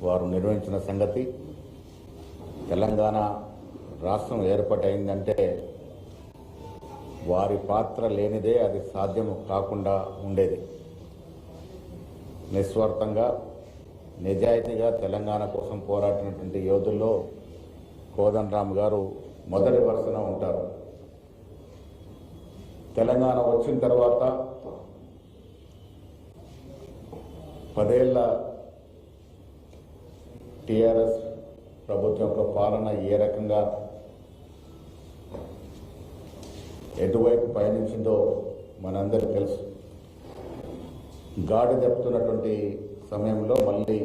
వారు నిర్వహించిన సంగతి. తెలంగాణ రాష్ట్రం ఏర్పాటైందంటే వారి పాత్ర లేనిదే అది సాధ్యం కాకుండా ఉండేది. నిస్వార్థంగా నిజాయితీగా తెలంగాణ కోసం పోరాడినటువంటి యోధుల్లో కోదండరామ్ గారు మొదటి వరుసన ఉంటారు. తెలంగాణ వచ్చిన తర్వాత 10 ఏళ్ల టీఆర్ఎస్ ప్రభుత్వం యొక్క పాలన ఏ రకంగా ఎటువైపు పయనించిందో మనందరికీ తెలుసు. గాడి చెప్తున్నటువంటి సమయంలో మళ్ళీ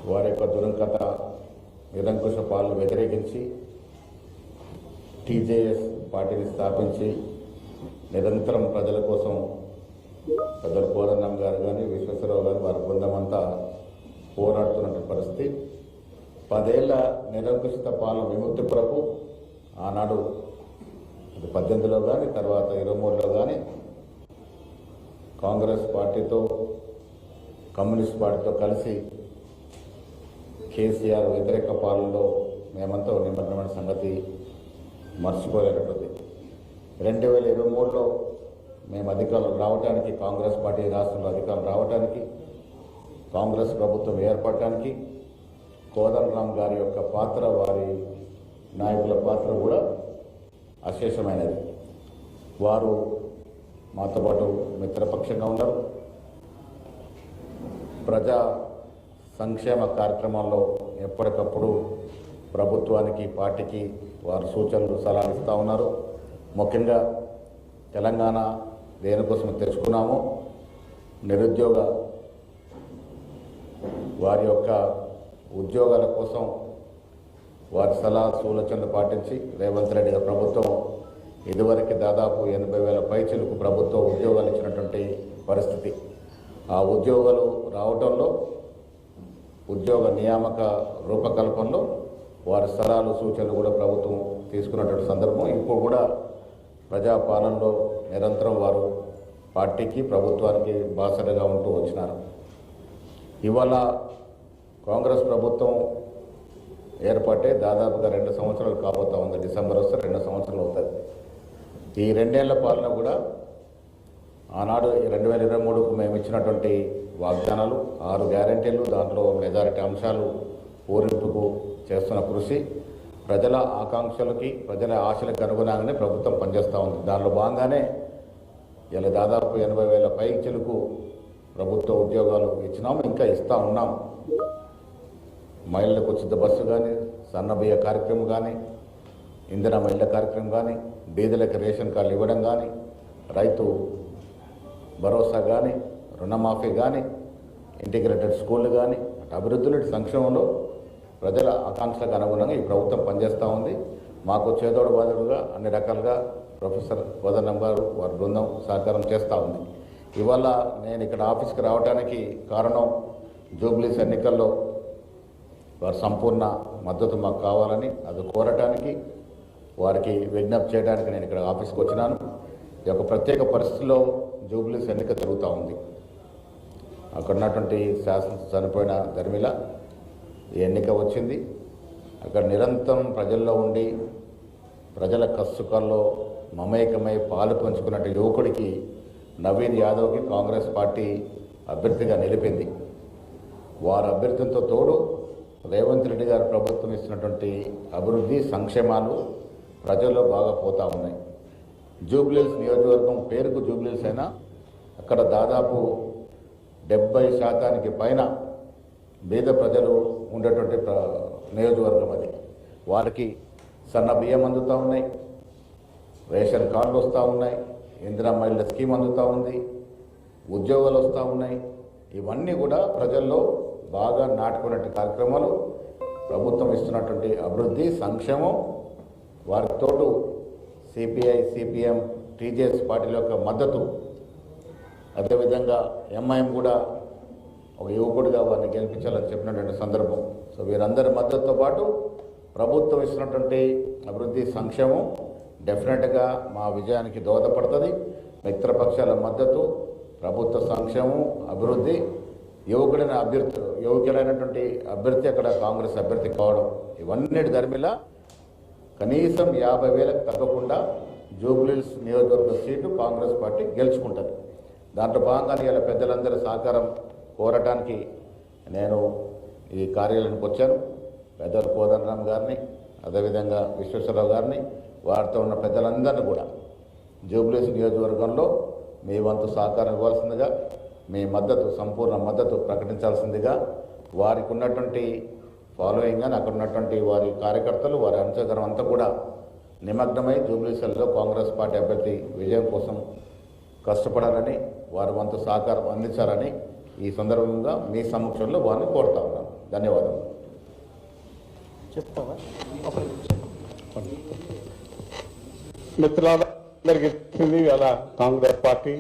వారి యొక్క దురంకత నిరంకుశ పాలన వ్యతిరేకించి టీజేఎస్ పార్టీని స్థాపించి నిరంతరం ప్రజల కోసం పెద్దలు కోదండరామ్ గారు కానీ విశ్వేశ్వరరావు గారు వారి బృందం అంతా పోరాడుతున్న పరిస్థితి. 10 ఏళ్ల నిరంకుశిత పాలన విముక్తి కొరకు ఆనాడు 18లో కానీ తర్వాత 23లో కానీ కాంగ్రెస్ పార్టీతో కమ్యూనిస్ట్ పార్టీతో కలిసి కేసీఆర్ వ్యతిరేక పాలనలో మేమంతా నిమగ్నమైన సంగతి మర్చిపోలేనట్టుంది. 2023లో మేము అధికారులు రావడానికి, కాంగ్రెస్ పార్టీ రాష్ట్రంలో అధికారులు రావడానికి, కాంగ్రెస్ ప్రభుత్వం ఏర్పడటానికి కోదండరామ్ గారి యొక్క పాత్ర, వారి నాయకుల పాత్ర కూడా అశేషమైనది. వారు మాతో పాటు మిత్రపక్షంగా ఉన్నారు. ప్రజా సంక్షేమ కార్యక్రమాల్లో ఎప్పటికప్పుడు ప్రభుత్వానికి, పార్టీకి వారు సూచనలు, సలహాలు ఇస్తూ ఉన్నారు. ముఖ్యంగా తెలంగాణ దేనికోసం తెచ్చుకున్నామో నిరుద్యోగ వారి యొక్క ఉద్యోగాల కోసం వారి సలహా సూచనలు పాటించి రేవంత్ రెడ్డి గారి ప్రభుత్వం ఇదివరకు దాదాపు 80,000 పైచిలకు ప్రభుత్వ ఉద్యోగాలు ఇచ్చినటువంటి పరిస్థితి. ఆ ఉద్యోగాలు రావడంలో, ఉద్యోగ నియామక రూపకల్పనలో వారి సలహాలు సూచనలు కూడా ప్రభుత్వం తీసుకున్నటువంటి సందర్భం. ఇప్పుడు కూడా ప్రజాపాలనలో నిరంతరం వారు పార్టీకి, ప్రభుత్వానికి బాసటగా ఉంటూ వచ్చినారు. ఇవాళ కాంగ్రెస్ ప్రభుత్వం ఏర్పడే దాదాపుగా 2 సంవత్సరాలు కాబోతా ఉంది. డిసెంబర్ వస్తే 2 సంవత్సరాలు అవుతుంది. ఈ 2 ఏళ్ల పాలన కూడా ఆనాడు 2023కు మేము ఇచ్చినటువంటి వాగ్దానాలు, 6 గ్యారంటీలు, దాంట్లో మెజారిటీ అంశాలు పూరింపుకు చేస్తున్న కృషి, ప్రజల ఆకాంక్షలకి, ప్రజల ఆశలకు అనుగుణంగానే ప్రభుత్వం పనిచేస్తూ ఉంది. దానిలో భాగంగానే ఇలా దాదాపు 80,000 పైచిలకు ప్రభుత్వ ఉద్యోగాలు ఇచ్చినాము, ఇంకా ఇస్తూ ఉన్నాం. మహిళలకు ఉచిత బస్సు కానీ, సన్నబియ్య కార్యక్రమం కానీ, ఇందిరా మహిళ కార్యక్రమం కానీ, బీదలకు రేషన్ కార్డులు ఇవ్వడం కానీ, రైతు భరోసా కానీ, రుణమాఫీ కానీ, ఇంటిగ్రేటెడ్ స్కూళ్ళు కానీ, అభివృద్ధులు, సంక్షేమంలో ప్రజల ఆకాంక్షలకు అనుగుణంగా ఈ ప్రభుత్వం పనిచేస్తూ ఉంది. మాకు చేదోడు బాదుడుగా అన్ని రకాలుగా ప్రొఫెసర్ కోదండరామ్ గారు, వారి బృందం సహకారం చేస్తూ ఉంది. ఇవాళ నేను ఇక్కడ ఆఫీస్కి రావడానికి కారణం జూబ్లీస్ ఎన్నికల్లో వారి సంపూర్ణ మద్దతు మాకు కావాలని, అది కోరటానికి, వారికి విజ్ఞప్తి చేయడానికి నేను ఇక్కడ ఆఫీస్కి వచ్చినాను. ఈ యొక్క ప్రత్యేక పరిస్థితుల్లో జూబ్లీస్ ఎన్నిక జరుగుతూ ఉంది. అక్కడ ఉన్నటువంటి శాసన చనిపోయిన ధర్మిల ఈ ఎన్నిక వచ్చింది. అక్కడ నిరంతరం ప్రజల్లో ఉండి ప్రజల కష్టకాల్లో మమేకమై పాలు పంచుకున్నట్టు యువకుడికి నవీన్ యాదవ్కి కాంగ్రెస్ పార్టీ అభ్యర్థిగా నిలిపింది. వారి అభ్యర్థితో తోడు రేవంత్ రెడ్డి గారు ప్రభుత్వం ఇస్తున్నటువంటి అభివృద్ధి, సంక్షేమాలు ప్రజల్లో బాగా పోతూ ఉన్నాయి. జూబ్లీహిల్స్ నియోజకవర్గం పేరుకు జూబ్లీహిల్స్ అయినా అక్కడ దాదాపు 70% పైన పేద ప్రజలు ఉండేటువంటి నియోజకవర్గం అది. వారికి సన్న బియ్యం అందుతూ ఉన్నాయి, రేషన్ కార్డులు వస్తూ ఉన్నాయి, ఇందిరా మహిళ స్కీమ్ అందుతూ ఉంది, ఉద్యోగాలు వస్తూ ఉన్నాయి. ఇవన్నీ కూడా ప్రజల్లో బాగా నాటుకున్నటువంటి కార్యక్రమాలు, ప్రభుత్వం ఇస్తున్నటువంటి అభివృద్ధి, సంక్షేమం, వారికి తోడు సిపిఐ, సిపిఎం, టీజేఎస్ పార్టీల యొక్క మద్దతు, అదేవిధంగా ఎంఐఎం కూడా ఒక యువకుడిగా వారిని గెలిపించాలని చెప్పినటువంటి సందర్భం. సో వీరందరి మద్దతుతో పాటు ప్రభుత్వం ఇస్తున్నటువంటి అభివృద్ధి, సంక్షేమం డెఫినెట్గా మా విజయానికి దోహదపడుతుంది. మిత్రపక్షాల మద్దతు, ప్రభుత్వ సంక్షేమం, అభివృద్ధి యువకులైనటువంటి అభ్యర్థి అక్కడ కాంగ్రెస్ అభ్యర్థి కావడం, ఇవన్నీ ధర్మిలా కనీసం 50,000కు తగ్గకుండా జూబ్లీహిల్స్ నియోజకవర్గ సీటు కాంగ్రెస్ పార్టీ గెలుచుకుంటుంది. దాంట్లో భాగంగా ఇలా పెద్దలందరి సహకారం కోరటానికి నేను ఈ కార్యాలయానికి వచ్చాను. పెద్దలు కోదండరామ్ గారిని, అదేవిధంగా విశ్వేశ్వరరావు గారిని, వారితో ఉన్న పెద్దలందరినీ కూడా జూబ్లీహిల్స్ నియోజకవర్గంలో మీ వంతు సహకారం ఇవ్వాల్సిందిగా, మీ మద్దతు, సంపూర్ణ మద్దతు ప్రకటించాల్సిందిగా, వారికి ఉన్నటువంటి ఫాలోయింగ్ అని అక్కడ ఉన్నటువంటి వారి కార్యకర్తలు, వారి అనుచరులు అంతా కూడా నిమగ్నమై జూబ్లీహిల్స్లో కాంగ్రెస్ పార్టీ అభ్యర్థి విజయం కోసం కష్టపడాలని, వారి వంతు సహకారం అందించాలని ఈ సందర్భంగా మీ సమక్షంలో వారిని కోరుతా ఉన్నాను. ధన్యవాదాలు. మిత్రులందరికీ తెలిసింది అలా కాంగ్రెస్ పార్టీ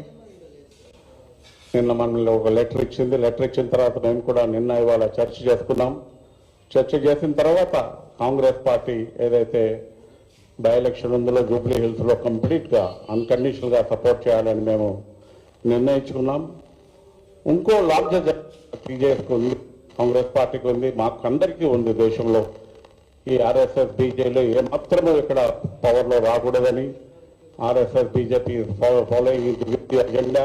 నిన్న మనలో ఒక లెటర్ ఇచ్చింది. లెటర్ ఇచ్చిన తర్వాత మేము కూడా నిన్న ఇవాళ చర్చ చేసుకున్నాం. చర్చ చేసిన తర్వాత కాంగ్రెస్ పార్టీ ఏదైతే బై ఎలక్షన్ ఉందో జూబ్లీహిల్స్లో కంప్లీట్గా అన్కండిషనల్గా సపోర్ట్ చేయాలని మేము నిర్ణయించుకున్నాం. ఇంకో లార్జర్ టీజేఎస్కి ఉంది, కాంగ్రెస్ పార్టీకి ఉంది, మాకు అందరికీ ఉంది. దేశంలో ఈ ఆర్ఎస్ఎస్ బీజేపీలో ఏమాత్రమూ ఇక్కడ పవర్లో రాకూడదని RSS BJP following the agenda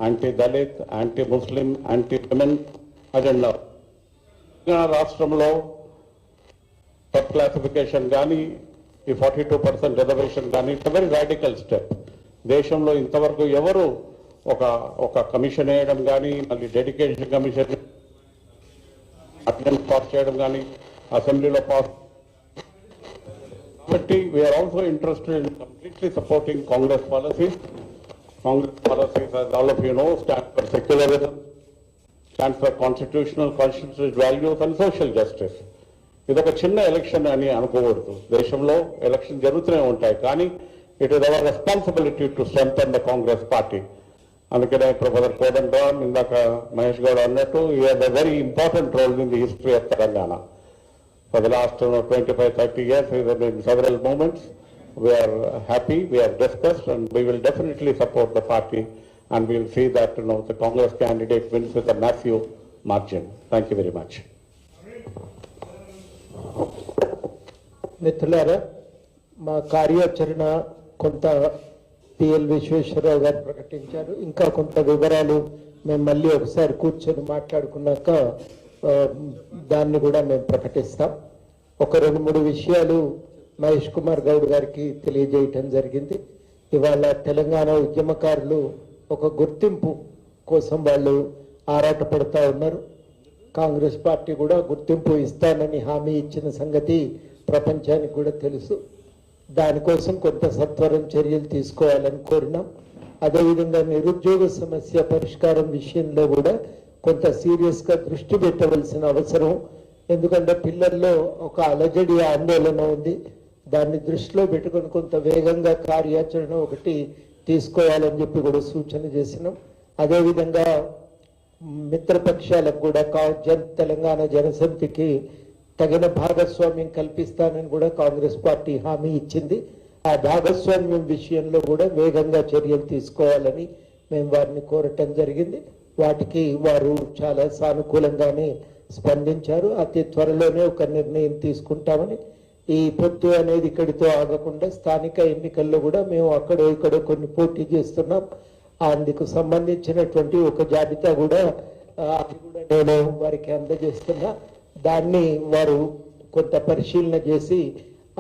anti Dalit, anti Muslim, anti women agenda. రాష్ట్రంలో సబ్ క్లాసిఫికేషన్ కానీ ఈ 42% రిజర్వేషన్ కానీ ఇట్స్ వెరీ రాడికల్ స్టెప్. దేశంలో ఇంతవరకు ఎవరు ఒక కమిషన్ వేయడం కానీ, మళ్ళీ డెడికేషన్ కమిషన్ అటెండెన్స్ పాస్ చేయడం కానీ అసెంబ్లీలో పాస్. కాబట్టి we are also interested in completely supporting Congress policies. Congress policies, as all of you know, stand for secularism, stands for constitutional values and social justice. ఇది ఒక చిన్న ఎలక్షన్ అని అనుకోకూడదు. దేశంలో ఎలక్షన్ జరుగుతూనే ఉంటాయి, కానీ it is our responsibility to strengthen the Congress party. అందుకనే ప్రొఫెసర్ కోదండరామ్, ఇందాక మహేష్ గౌడ్ అన్నట్టు, he had a very important role in the history of Telangana. For the last 25-30 years, he has been in several moments. We are happy, we have discussed, and we will definitely support the party, and we will see that the Congress candidate wins with a massive margin. Thank you very much. మిత్రులారా, మా కార్యాచరణ కొంత PL Visweswara Rao గారు ప్రకటించారు. ఇంకా కొంత వివరాలు మేము మళ్ళీ ఒకసారి కూర్చొని మాట్లాడుకున్నాక దాన్ని కూడా మేము ప్రకటిస్తాం. ఒక 2-3 విషయాలు మహేష్ కుమార్ గౌడ్ గారికి తెలియజేయటం జరిగింది. ఇవాళ తెలంగాణ ఉద్యమకారులు ఒక గుర్తింపు కోసం వాళ్ళు ఆరాటపడుతూ ఉన్నారు. కాంగ్రెస్ పార్టీ కూడా గుర్తింపు ఇస్తానని హామీ ఇచ్చిన సంగతి ప్రపంచానికి కూడా తెలుసు. దానికోసం కొంత సత్వరం చర్యలు తీసుకోవాలని కోరినాం. అదేవిధంగా నిరుద్యోగ సమస్య పరిష్కారం విషయంలో కూడా కొంత సీరియస్గా దృష్టి పెట్టవలసిన అవసరం. ఎందుకంటే పిల్లల్లో ఒక అలజడి ఆందోళన ఉంది. దాన్ని దృష్టిలో పెట్టుకొని కొంత వేగంగా కార్యాచరణ ఒకటి తీసుకోవాలని చెప్పి కూడా సూచన చేసినాం. అదేవిధంగా మిత్రపక్షాలకు కూడా తెలంగాణ జనసమితికి తగిన భాగస్వామ్యం కల్పిస్తానని కూడా కాంగ్రెస్ పార్టీ హామీ ఇచ్చింది. ఆ భాగస్వామ్యం విషయంలో కూడా వేగంగా చర్యలు తీసుకోవాలని మేము వారిని కోరటం జరిగింది. వాటికి వారు చాలా సానుకూలంగానే స్పందించారు. అతి త్వరలోనే ఒక నిర్ణయం తీసుకుంటామని. ఈ పొత్తు అనేది ఇక్కడితో ఆగకుండా స్థానిక ఎన్నికల్లో కూడా మేము అక్కడో ఇక్కడో కొన్ని పోటీ చేస్తున్నాం. అందుకు సంబంధించినటువంటి ఒక జాబితా కూడా అది కూడా నేను వారికి అందజేస్తున్నా. దాన్ని వారు కొంత పరిశీలన చేసి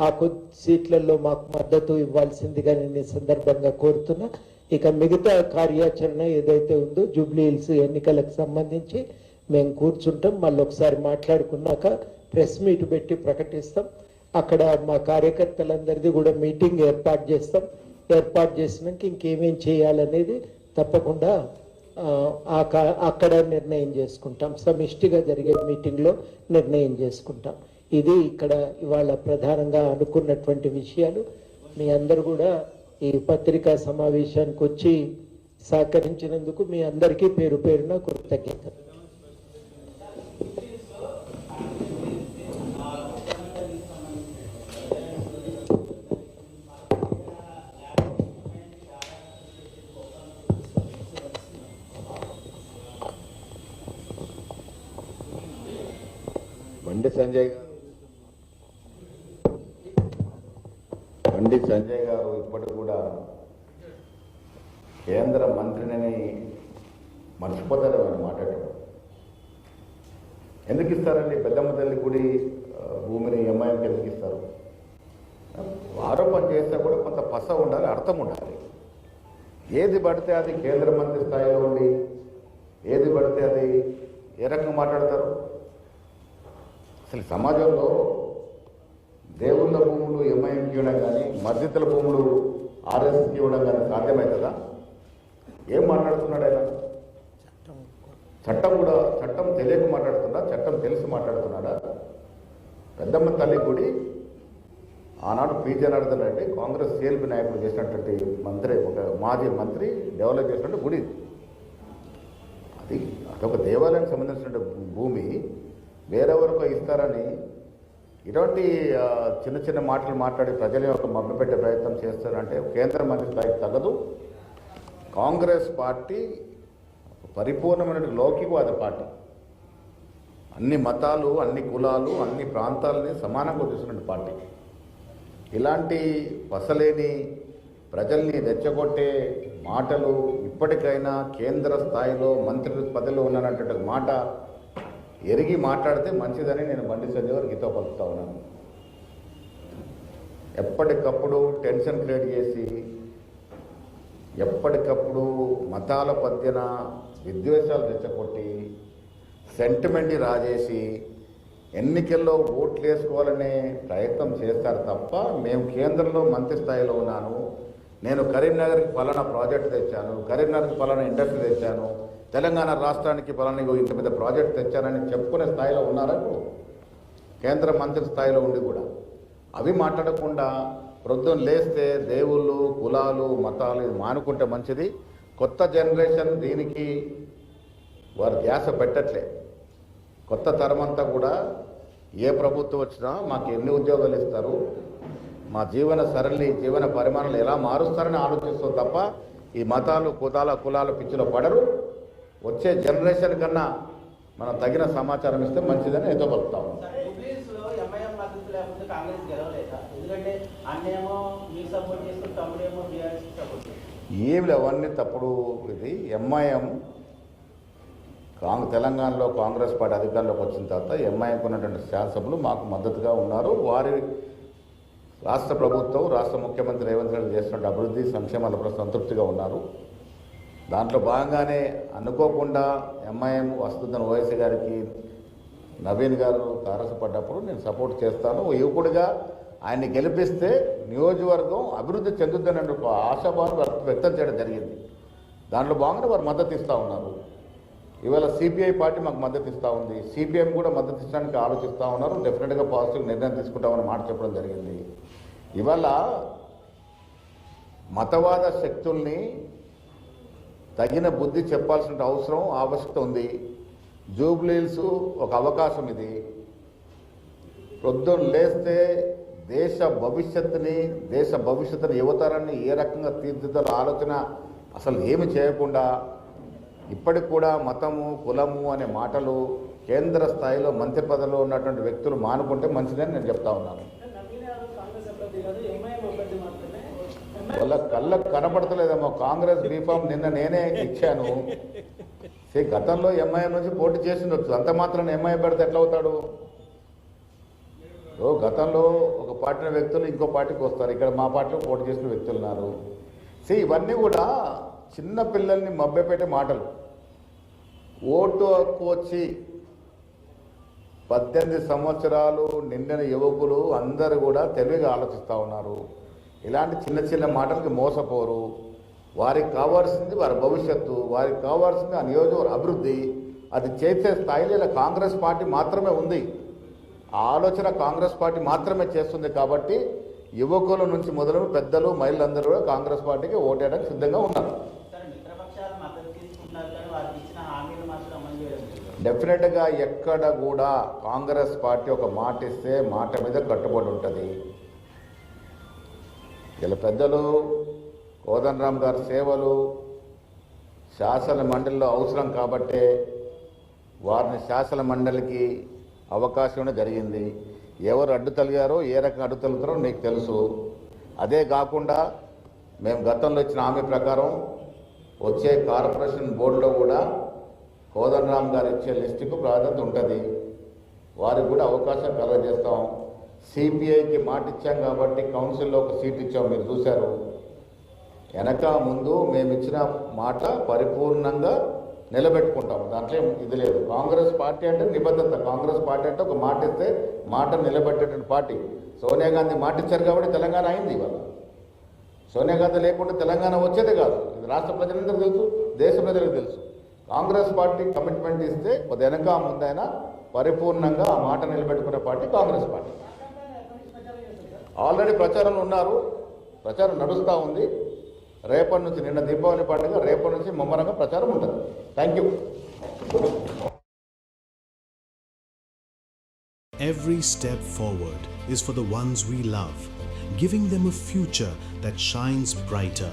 ఆ కొద్ది సీట్లలో మాకు మద్దతు ఇవ్వాల్సిందిగా నేను ఈ సందర్భంగా కోరుతున్నా. ఇక మిగతా కార్యాచరణ ఏదైతే ఉందో జూబ్లీహిల్స్ ఎన్నికలకు సంబంధించి మేము కూర్చుంటాం. మళ్ళీ ఒకసారి మాట్లాడుకున్నాక ప్రెస్ మీట్ పెట్టి ప్రకటిస్తాం. అక్కడ మా కార్యకర్తలందరిది కూడా మీటింగ్ ఏర్పాటు చేస్తాం. ఏర్పాటు చేసినాక ఇంకేమేం చేయాలనేది తప్పకుండా అక్కడ నిర్ణయం చేసుకుంటాం. సమిష్టిగా జరిగే మీటింగ్లో నిర్ణయం చేసుకుంటాం. ఇది ఇక్కడ ఇవాళ ప్రధానంగా అనుకున్నటువంటి విషయాలు. మీ అందరు కూడా ఈ పత్రికా సమావేశానికి వచ్చి సహకరించినందుకు మీ అందరికీ పేరు పేరున కృతజ్ఞతలు. బండి సంజయ్ గారు ఇప్పటికి కూడా కేంద్ర మంత్రిని మర్చిపోతారు అని మాట్లాడటం. ఎందుకు ఇస్తారండి పెద్దమ్మ తల్లి గుడి భూమిని ఎంఐఎంకి ఎందుకు ఇస్తారు? ఆరోపణ చేస్తే కూడా కొంత పస ఉండాలి, అర్థం ఉండాలి. ఏది పడితే అది కేంద్ర మంత్రి స్థాయిలో ఉండి ఏది పడితే అది ఏ రకంగా మాట్లాడతారు? అసలు సమాజంలో దేవుళ్ళ భూములు ఎంఐఎంకి ఇవ్వడం కానీ మస్జిద్ల భూములు ఆర్ఎస్కి ఇవ్వడం కానీ సాధ్యమవుతుందా? ఏం మాట్లాడుతున్నాడు ఆయన? చట్టం తెలియక మాట్లాడుతున్నా, చట్టం తెలిసి మాట్లాడుతున్నాడా? పెద్దమ్మ తల్లి గుడి ఆనాడు పి జనార్దన్ రెడ్డి కాంగ్రెస్ సిఎల్పి నాయకుడు చేసినటువంటి మంత్రి, ఒక మాజీ మంత్రి డెవలప్ చేసినట్టు గుడి అది. అదొక దేవాలయానికి సంబంధించిన భూమి వేరెవరికో ఇస్తారని ఇటువంటి చిన్న చిన్న మాటలు మాట్లాడి ప్రజల యొక్క మభ్యపెట్టే ప్రయత్నం చేస్తారంటే కేంద్ర మంత్రి స్థాయికి తగ్గదు. కాంగ్రెస్ పార్టీ పరిపూర్ణమైన లౌకికవాద పార్టీ. అన్ని మతాలు, అన్ని కులాలు, అన్ని ప్రాంతాలని సమానంగా చూసినటువంటి పార్టీ. ఇలాంటి పసలేని ప్రజల్ని రెచ్చగొట్టే మాటలు ఇప్పటికైనా కేంద్ర స్థాయిలో మంత్రి పదవిలో ఉన్నానంటే మాట ఎరిగి మాట్లాడితే మంచిదని నేను బండి సంజయ్ గారికి హితవు పలుకుతా ఉన్నాను. ఎప్పటికప్పుడు టెన్షన్ క్రియేట్ చేసి ఎప్పటికప్పుడు మతాల పద్యన విద్వేషాలు రెచ్చగొట్టి సెంటిమెంట్ రాజేసి ఎన్నికల్లో ఓట్లు వేసుకోవాలనే ప్రయత్నం చేస్తారు తప్ప మేము కేంద్రంలో మంత్రి స్థాయిలో ఉన్నాను, నేను కరీంనగర్కి పలానా ప్రాజెక్టు తెచ్చాను, కరీంనగర్కి పలానా ఇండస్ట్రీ తెచ్చాను, తెలంగాణ రాష్ట్రానికి పలానా ఇంత పెద్ద ప్రాజెక్ట్ తెచ్చానని చెప్పుకునే స్థాయిలో ఉన్నారా ఇప్పుడు? కేంద్ర మంత్రి స్థాయిలో ఉండి కూడా అవి మాట్లాడకుండా ప్రొద్దున లేస్తే దేవుళ్ళు, కులాలు, మతాలు ఇది మానుకుంటే మంచిది. కొత్త జనరేషన్ దీనికి వారు ధ్యాస పెట్టట్లే. కొత్త తరం అంతా కూడా ఏ ప్రభుత్వం వచ్చినా మాకు ఎన్ని ఉద్యోగాలు ఇస్తారు, మా జీవన సరళి, జీవన పరిమాణాలు ఎలా మారుస్తారని ఆలోచిస్తాం తప్ప ఈ మతాలు, కులాల పిచ్చిలో పడరు. వచ్చే జనరేషన్ కన్నా మనం తగిన సమాచారం ఇస్తే మంచిదని ఏదో పలుకుతాము. ఏమి లేవు, అవన్నీ తప్పుడు. ఇది ఎంఐఎం తెలంగాణలో కాంగ్రెస్ పార్టీ అధికారంలోకి వచ్చిన తర్వాత ఎంఐఎంకు ఉన్నటువంటి శాసనసభ్యులు మాకు మద్దతుగా ఉన్నారు. వారి రాష్ట్ర ప్రభుత్వం, రాష్ట్ర ముఖ్యమంత్రి రేవంత్ రెడ్డి చేస్తున్న అభివృద్ధి సంక్షేమాల సంతృప్తిగా ఉన్నారు. దాంట్లో భాగంగానే అనుకోకుండా ఎంఐఎం వస్తుందని ఓవైసీ గారికి నవీన్ గారు తారసపడ్డప్పుడు నేను సపోర్ట్ చేస్తాను. యువకుడిగా ఆయన్ని గెలిపిస్తే నియోజకవర్గం అభివృద్ధి చెందుతుందనే ఒక ఆశాభావం వ్యక్తం చేయడం జరిగింది. దాంట్లో భాగంగా వారు మద్దతు ఇస్తూ ఉన్నారు. ఇవాళ సిపిఐ పార్టీ మాకు మద్దతు ఇస్తూ ఉంది, సిపిఎం కూడా మద్దతు ఇచ్చడానికి ఆలోచిస్తూ ఉన్నారు. డెఫినెట్గా పాజిటివ్ నిర్ణయం తీసుకుంటామని మాట చెప్పడం జరిగింది. ఇవాళ మతవాద శక్తుల్ని తగిన బుద్ధి చెప్పాల్సిన అవసరం, ఆవశ్యకత ఉంది. జూబ్లీహిల్స్ ఒక అవకాశం. ఇది ప్రొద్దున లేస్తే దేశ భవిష్యత్తుని యువతరాన్ని ఏ రకంగా తీర్చిదిద్దాలో ఆలోచన అసలు ఏమి చేయకుండా ఇప్పటికి కూడా మతము, కులము అనే మాటలు కేంద్ర స్థాయిలో మంత్రి పదవిలో ఉన్నటువంటి వ్యక్తులు మానుకుంటే మంచిదని నేను చెప్తా ఉన్నాను. వాళ్ళ కళ్ళకు కనపడతలేదేమో. కాంగ్రెస్ బీఫామ్ నిన్న నేనే ఇచ్చాను. గతంలో ఎంఐఎం నుంచి పోటీ చేసిండొచ్చు, అంత మాత్రం ఎంఐఏ పెడితే ఎట్లా అవుతాడు? గతంలో ఒక పార్టీ వ్యక్తులు ఇంకో పార్టీకి వస్తారు. ఇక్కడ మా పార్టీలో పోటీ చేసిన వ్యక్తులు ఉన్నారు. ఇవన్నీ కూడా చిన్న పిల్లల్ని మభ్యపెట్టే మాటలు. ఓటు హక్కు వచ్చి 18 సంవత్సరాలు నిండిన యువకులు అందరూ కూడా తెలివిగా ఆలోచిస్తూ ఉన్నారు. ఇలాంటి చిన్న చిన్న మాటలకి మోసపోరు. వారికి కావాల్సింది వారి భవిష్యత్తు, వారికి కావాల్సింది ఆ నియోజకవర్గ అభివృద్ధి. అది చేసే స్థాయిలో ఇలా కాంగ్రెస్ పార్టీ మాత్రమే ఉంది. ఆ ఆలోచన కాంగ్రెస్ పార్టీ మాత్రమే చేస్తుంది. కాబట్టి యువకుల నుంచి మొదలు పెద్దలు, మహిళలందరూ కూడా కాంగ్రెస్ పార్టీకి ఓటేయడానికి సిద్ధంగా ఉన్నారు. డెఫినెట్గా ఎక్కడ కూడా కాంగ్రెస్ పార్టీ ఒక మాట ఇస్తే మాట మీద కట్టుబడి ఉంటుంది. ఇలా పెద్దలు కోదండరామ్ గారి సేవలు శాసన మండలిలో అవసరం కాబట్టే వారిని శాసన మండలికి అవకాశం జరిగింది. ఎవరు అడ్డు తలిగారో ఏ రకంగా అడ్డు తలుగుతారో నీకు తెలుసు. అదే కాకుండా మేము గతంలో ఇచ్చిన హామీ ప్రకారం వచ్చే కార్పొరేషన్ బోర్డులో కూడా కోదండరామ్ గారు ఇచ్చే లిస్టుకు ప్రాధాన్యత ఉంటుంది. వారికి కూడా అవకాశం కలగజేస్తాం. సిపిఐకి మాట ఇచ్చాం కాబట్టి కౌన్సిల్లో ఒక సీట్ ఇచ్చాం, మీరు చూశారు. వెనక ముందు మేము ఇచ్చిన మాట పరిపూర్ణంగా నిలబెట్టుకుంటాం, దాంట్లో ఇది లేదు. కాంగ్రెస్ పార్టీ అంటే నిబద్ధత. కాంగ్రెస్ పార్టీ అంటే ఒక మాట ఇస్తే మాట నిలబెట్టేటువంటి పార్టీ. సోనియా గాంధీ మాట ఇచ్చారు కాబట్టి తెలంగాణ అయింది. ఇవాళ సోనియా గాంధీ లేకుండా తెలంగాణ వచ్చేదే కాదు. ఇది రాష్ట్ర ప్రజలందరికీ తెలుసు, దేశ ప్రజలకు తెలుసు. కాంగ్రెస్ పార్టీ కమిట్మెంట్ ఇస్తే కొద్ది వెనక ముందైనా పరిపూర్ణంగా ఆ మాట నిలబెట్టుకునే పార్టీ కాంగ్రెస్ పార్టీ. ఆల్రెడీ ప్రచారంలో ఉన్నారు, ప్రచారం నడుస్తూ ఉంది. రేపటి నుంచి, నిన్న దీపావళి పండుగ, రేపటి నుంచి ముమ్మరంగా ప్రచారం ఉంటుంది. Thank you. Every step forward is for the ones we love, giving them a future that shines brighter.